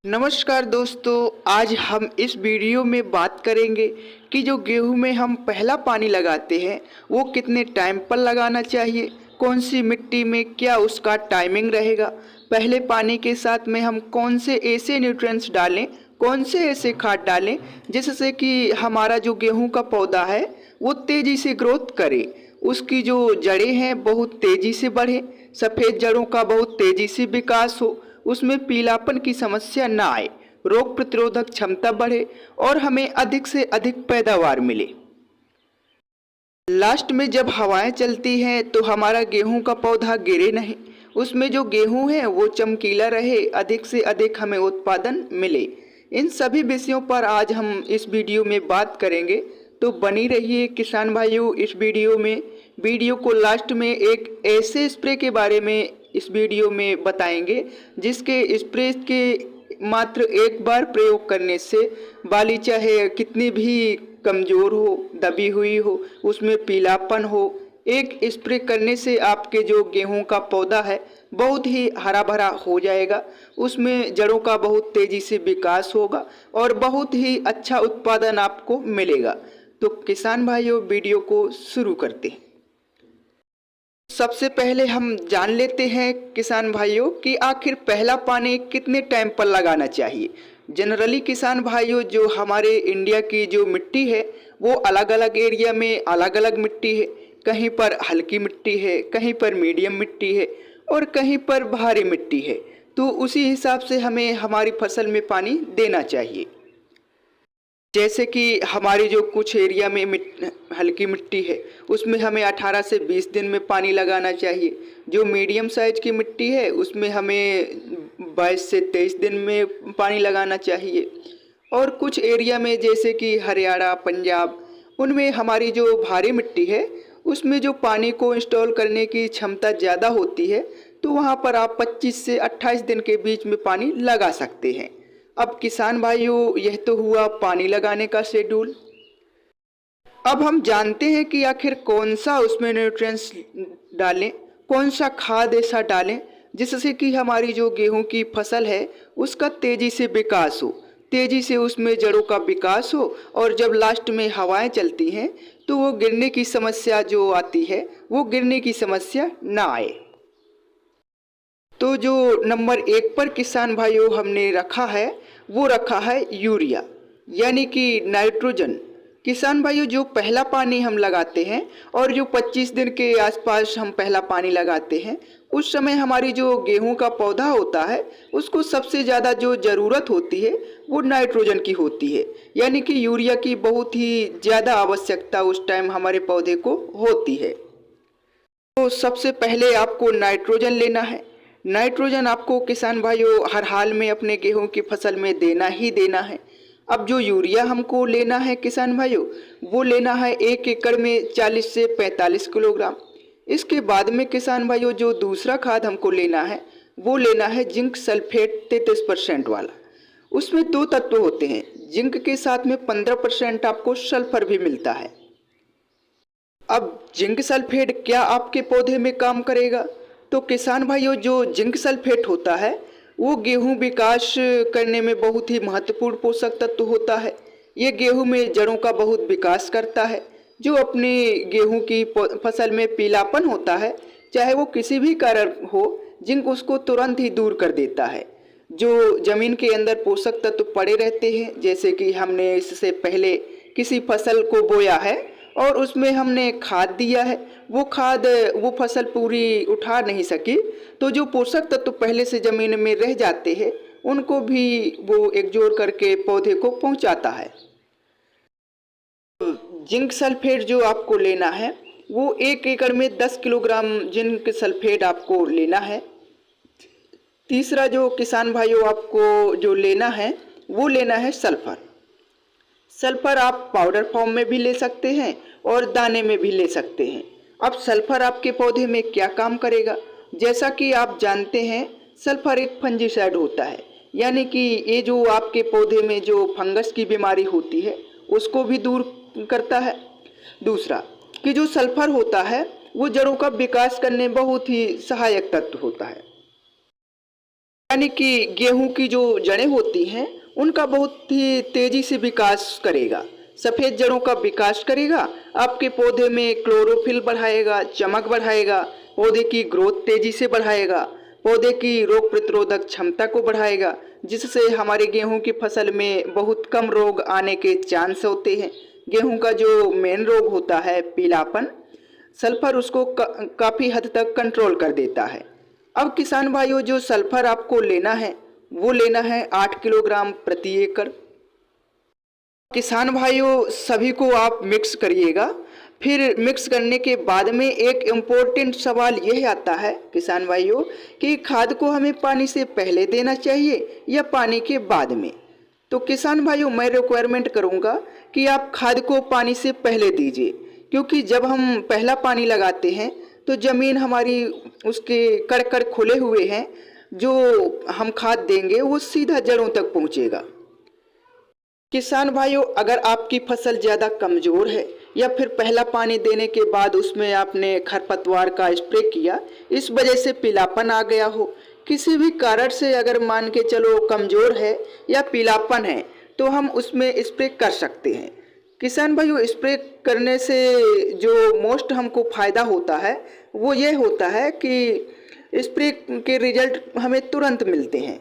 नमस्कार दोस्तों, आज हम इस वीडियो में बात करेंगे कि जो गेहूं में हम पहला पानी लगाते हैं वो कितने टाइम पर लगाना चाहिए, कौन सी मिट्टी में क्या उसका टाइमिंग रहेगा, पहले पानी के साथ में हम कौन से ऐसे न्यूट्रिएंट्स डालें, कौन से ऐसे खाद डालें जिससे कि हमारा जो गेहूं का पौधा है वो तेज़ी से ग्रोथ करे, उसकी जो जड़ें हैं बहुत तेज़ी से बढ़े, सफ़ेद जड़ों का बहुत तेज़ी से विकास हो, उसमें पीलापन की समस्या ना आए, रोग प्रतिरोधक क्षमता बढ़े और हमें अधिक से अधिक पैदावार मिले। लास्ट में जब हवाएं चलती हैं तो हमारा गेहूं का पौधा गिरे नहीं, उसमें जो गेहूं है वो चमकीला रहे, अधिक से अधिक हमें उत्पादन मिले। इन सभी विषयों पर आज हम इस वीडियो में बात करेंगे, तो बनी रहिए किसान भाइयों इस वीडियो में। वीडियो को लास्ट में एक ऐसे स्प्रे के बारे में इस वीडियो में बताएंगे जिसके स्प्रे के मात्र एक बार प्रयोग करने से बाली चाहे कितनी भी कमज़ोर हो, दबी हुई हो, उसमें पीलापन हो, एक स्प्रे करने से आपके जो गेहूं का पौधा है बहुत ही हरा भरा हो जाएगा, उसमें जड़ों का बहुत तेज़ी से विकास होगा और बहुत ही अच्छा उत्पादन आपको मिलेगा। तो किसान भाइयों वीडियो को शुरू करते हैं। सबसे पहले हम जान लेते हैं किसान भाइयों कि आखिर पहला पानी कितने टाइम पर लगाना चाहिए। जनरली किसान भाइयों जो हमारे इंडिया की जो मिट्टी है वो अलग अलग एरिया में अलग अलग मिट्टी है, कहीं पर हल्की मिट्टी है, कहीं पर मीडियम मिट्टी है और कहीं पर भारी मिट्टी है, तो उसी हिसाब से हमें हमारी फसल में पानी देना चाहिए। जैसे कि हमारी जो कुछ एरिया में हल्की मिट्टी है उसमें हमें 18 से 20 दिन में पानी लगाना चाहिए, जो मीडियम साइज की मिट्टी है उसमें हमें 22 से 23 दिन में पानी लगाना चाहिए, और कुछ एरिया में जैसे कि हरियाणा, पंजाब, उनमें हमारी जो भारी मिट्टी है उसमें जो पानी को इंस्टॉल करने की क्षमता ज़्यादा होती है, तो वहाँ पर आप 25 से 28 दिन के बीच में पानी लगा सकते हैं। अब किसान भाइयों यह तो हुआ पानी लगाने का शेड्यूल। अब हम जानते हैं कि आखिर कौन सा उसमें न्यूट्रिएंट्स डालें, कौन सा खाद ऐसा डालें जिससे कि हमारी जो गेहूं की फसल है उसका तेज़ी से विकास हो, तेज़ी से उसमें जड़ों का विकास हो, और जब लास्ट में हवाएं चलती हैं तो वो गिरने की समस्या जो आती है वो गिरने की समस्या ना आए। तो जो नंबर 1 पर किसान भाइयों हमने रखा है वो रखा है यूरिया, यानी कि नाइट्रोजन। किसान भाइयों जो पहला पानी हम लगाते हैं और जो 25 दिन के आसपास हम पहला पानी लगाते हैं उस समय हमारी जो गेहूं का पौधा होता है उसको सबसे ज़्यादा जो ज़रूरत होती है वो नाइट्रोजन की होती है, यानी कि यूरिया की बहुत ही ज़्यादा आवश्यकता उस टाइम हमारे पौधे को होती है। तो सबसे पहले आपको नाइट्रोजन लेना है। नाइट्रोजन आपको किसान भाइयों हर हाल में अपने गेहूं की फसल में देना ही देना है। अब जो यूरिया हमको लेना है किसान भाइयों वो लेना है 1 एकड़ में 40 से 45 किलोग्राम। इसके बाद में किसान भाइयों जो दूसरा खाद हमको लेना है वो लेना है जिंक सल्फेट 33% वाला। उसमें 2 तत्व होते हैं, जिंक के साथ में 15% आपको सल्फर भी मिलता है। अब जिंक सल्फेट क्या आपके पौधे में काम करेगा? तो किसान भाइयों जो जिंक सल्फेट होता है वो गेहूं विकास करने में बहुत ही महत्वपूर्ण पोषक तत्व होता है। ये गेहूं में जड़ों का बहुत विकास करता है, जो अपने गेहूं की फसल में पीलापन होता है चाहे वो किसी भी कारण हो, जिंक उसको तुरंत ही दूर कर देता है। जो जमीन के अंदर पोषक तत्व पड़े रहते हैं, जैसे कि हमने इससे पहले किसी फसल को बोया है और उसमें हमने खाद दिया है, वो खाद वो फसल पूरी उठा नहीं सकी, तो जो पोषक तत्व पहले से ज़मीन में रह जाते हैं उनको भी वो एकजोड़ करके पौधे को पहुंचाता है। जिंक सल्फेट जो आपको लेना है वो 1 एकड़ में 10 किलोग्राम जिंक सल्फेट आपको लेना है। तीसरा जो किसान भाइयों आपको जो लेना है वो लेना है सल्फर। सल्फर आप पाउडर फॉर्म में भी ले सकते हैं और दाने में भी ले सकते हैं। अब सल्फर आपके पौधे में क्या काम करेगा? जैसा कि आप जानते हैं सल्फर एक फंजीसाइड होता है, यानी कि ये जो आपके पौधे में जो फंगस की बीमारी होती है उसको भी दूर करता है। दूसरा कि जो सल्फर होता है वो जड़ों का विकास करने बहुत ही सहायक तत्व होता है। यानी कि गेहूं की जो जड़ें होती हैं उनका बहुत ही तेजी से विकास करेगा। सफ़ेद जड़ों का विकास करेगा, आपके पौधे में क्लोरोफिल बढ़ाएगा, चमक बढ़ाएगा, पौधे की ग्रोथ तेजी से बढ़ाएगा, पौधे की रोग प्रतिरोधक क्षमता को बढ़ाएगा, जिससे हमारे गेहूं की फसल में बहुत कम रोग आने के चांस होते हैं। गेहूं का जो मेन रोग होता है पीलापन, सल्फर उसको काफ़ी हद तक कंट्रोल कर देता है। अब किसान भाइयों, जो सल्फर आपको लेना है वो लेना है 8 किलोग्राम प्रति एकड़। किसान भाइयों, सभी को आप मिक्स करिएगा। फिर मिक्स करने के बाद में एक इम्पोर्टेंट सवाल यह आता है किसान भाइयों कि खाद को हमें पानी से पहले देना चाहिए या पानी के बाद में। तो किसान भाइयों, मैं रिक्वायरमेंट करूंगा कि आप खाद को पानी से पहले दीजिए, क्योंकि जब हम पहला पानी लगाते हैं तो ज़मीन हमारी उसके कड़ खुले हुए हैं, जो हम खाद देंगे वो सीधा जड़ों तक पहुंचेगा। किसान भाइयों, अगर आपकी फसल ज़्यादा कमज़ोर है या फिर पहला पानी देने के बाद उसमें आपने खरपतवार का स्प्रे किया, इस वजह से पीलापन आ गया हो, किसी भी कारण से अगर मान के चलो कमज़ोर है या पीलापन है, तो हम उसमें स्प्रे कर सकते हैं। किसान भाइयों, स्प्रे करने से जो मोस्ट हमको फ़ायदा होता है वो ये होता है कि स्प्रे के रिजल्ट हमें तुरंत मिलते हैं।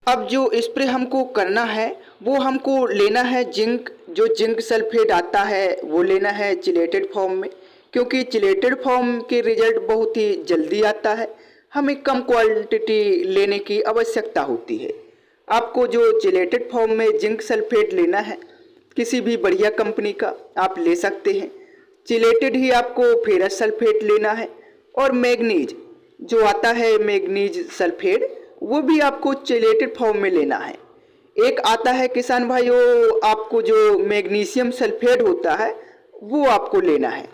अब जो स्प्रे हमको करना है वो हमको लेना है जिंक, जो जिंक सल्फेट आता है वो लेना है चिलेटेड फॉर्म में, क्योंकि चिलेटेड फॉर्म के रिजल्ट बहुत ही जल्दी आता है, हमें कम क्वांटिटी लेने की आवश्यकता होती है। आपको जो चिलेटेड फॉर्म में जिंक सल्फेट लेना है, किसी भी बढ़िया कंपनी का आप ले सकते हैं। चिलेटेड ही आपको फेरस सल्फेट लेना है, और मैग्नीज जो आता है मैग्नीज सल्फेट, वो भी आपको चिलेटेड फॉर्म में लेना है। एक आता है किसान भाइयों आपको जो मैग्नीशियम सल्फेट होता है वो आपको लेना है।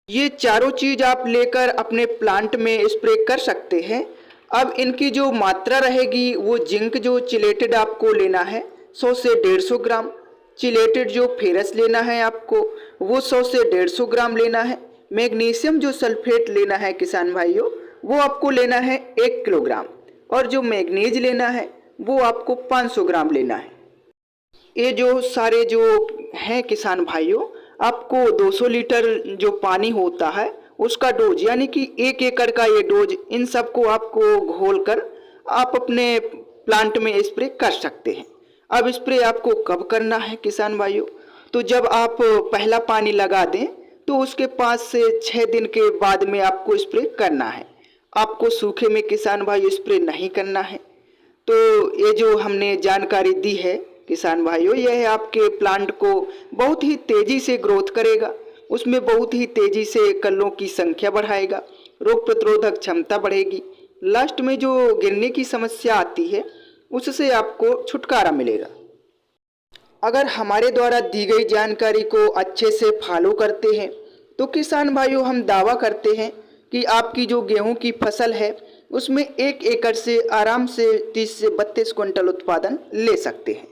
ये चारों चीज़ आप लेकर अपने प्लांट में स्प्रे कर सकते हैं। अब इनकी जो मात्रा रहेगी वो जिंक जो चिलेटेड आपको लेना है 100 से 150 ग्राम, चिलेटेड जो फेरस लेना है आपको वो 100 से 150 ग्राम लेना है, मैग्नीशियम जो सल्फेट लेना है किसान भाइयों वो आपको लेना है 1 किलोग्राम, और जो मैग्नीज लेना है वो आपको 500 ग्राम लेना है। ये जो सारे जो हैं किसान भाइयों, आपको 200 लीटर जो पानी होता है उसका डोज, यानी कि 1 एकड़ का ये डोज, इन सबको आपको घोलकर आप अपने प्लांट में स्प्रे कर सकते हैं। अब स्प्रे आपको कब करना है किसान भाइयों, तो जब आप पहला पानी लगा दें तो उसके 5 से 6 दिन के बाद में आपको स्प्रे करना है। आपको सूखे में किसान भाई स्प्रे नहीं करना है। तो ये जो हमने जानकारी दी है किसान भाइयों, यह आपके प्लांट को बहुत ही तेज़ी से ग्रोथ करेगा, उसमें बहुत ही तेज़ी से कल्लों की संख्या बढ़ाएगा, रोग प्रतिरोधक क्षमता बढ़ेगी, लास्ट में जो गिरने की समस्या आती है उससे आपको छुटकारा मिलेगा। अगर हमारे द्वारा दी गई जानकारी को अच्छे से फॉलो करते हैं तो किसान भाइयों, हम दावा करते हैं कि आपकी जो गेहूं की फसल है उसमें 1 एकड़ से आराम से 30 से 32 क्विंटल उत्पादन ले सकते हैं।